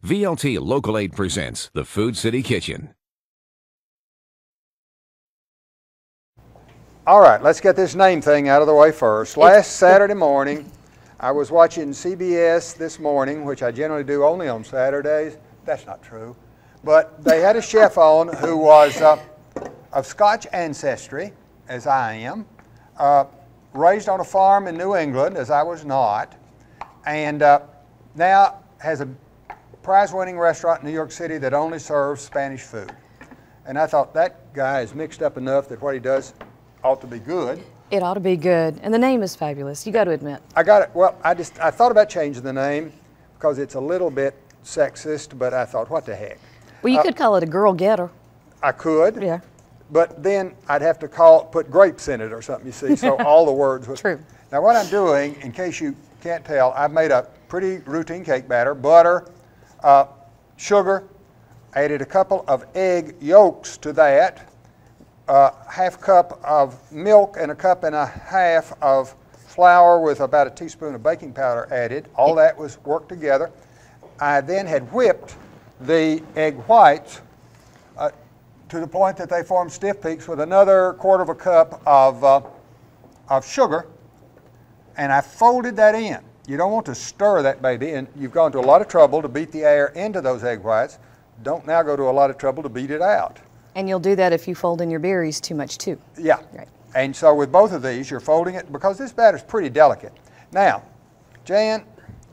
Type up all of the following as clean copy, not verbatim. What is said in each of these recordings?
VLT Local 8 presents the Food City Kitchen. All right, let's get this name thing out of the way first. Last Saturday morning, I was watching CBS This Morning, which I generally do only on Saturdays. That's not true. But they had a chef on who was of Scotch ancestry, as I am, raised on a farm in New England, as I was not, and now has a prize-winning restaurant in New York City that only serves Spanish food. And I thought, that guy is mixed up enough that what he does ought to be good. It ought to be good, and the name is fabulous, you got to admit. I got it. Well, I thought about changing the name because it's a little bit sexist, but I thought, what the heck. Well, you could call it a girl getter. I could. Yeah. But then I'd have to put grapes in it or something, you see, so all the words would. True. Now what I'm doing, in case you can't tell, I've made a pretty routine cake batter, butter, sugar, added a couple of egg yolks to that, half cup of milk and a cup and a half of flour with about a teaspoon of baking powder added. All that was worked together. I then had whipped the egg whites to the point that they formed stiff peaks with another quarter of a cup of sugar, and I folded that in. You don't want to stir that baby, and you've gone to a lot of trouble to beat the air into those egg whites. Don't now go to a lot of trouble to beat it out. And you'll do that if you fold in your berries too much too. Yeah. Right. And so with both of these, you're folding it because this batter's pretty delicate. Now, Jan,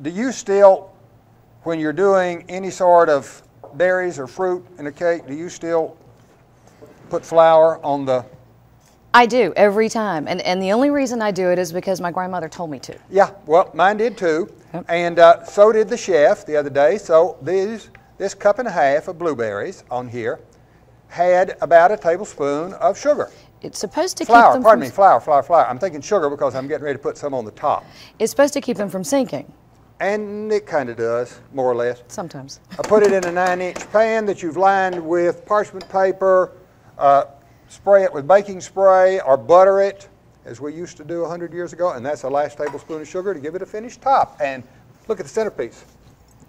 do you still, when you're doing any sort of berries or fruit in a cake, do you still put flour on the... I do, every time. And the only reason I do it is because my grandmother told me to. Yeah, well, mine did too. Yep. And so did the chef the other day. So this cup and a half of blueberries on here had about a tablespoon of sugar. It's supposed to flour, keep them pardon me, flour. I'm thinking sugar because I'm getting ready to put some on the top. It's supposed to keep them from sinking. And it kind of does, more or less. Sometimes. I put it in a 9-inch pan that you've lined with parchment paper, spray it with baking spray or butter it, as we used to do 100 years ago, and that's the last tablespoon of sugar to give it a finished top. And look at the centerpiece.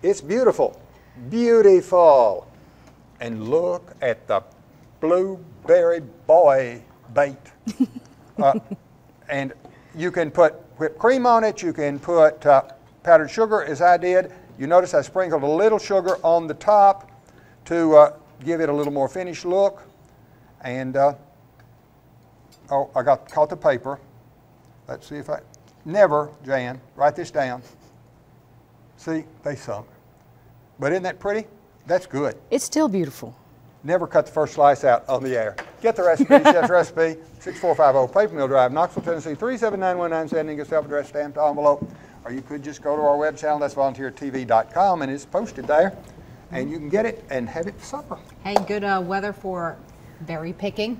It's beautiful, beautiful. And look at the blueberry boy bait. And you can put whipped cream on it, you can put powdered sugar as I did. You notice I sprinkled a little sugar on the top to give it a little more finished look. And, oh, I caught the paper. Let's see if never, Jan, write this down. See, they sunk. But isn't that pretty? That's good. It's still beautiful. Never cut the first slice out on the air. Get the recipe, Chef's Recipe, 6450 Paper Mill Drive, Knoxville, Tennessee, 37919, sending a self-addressed stamped envelope. Or you could just go to our web channel, that's volunteertv.com, and it's posted there. And you can get it and have it for supper. Hey, good weather for berry picking.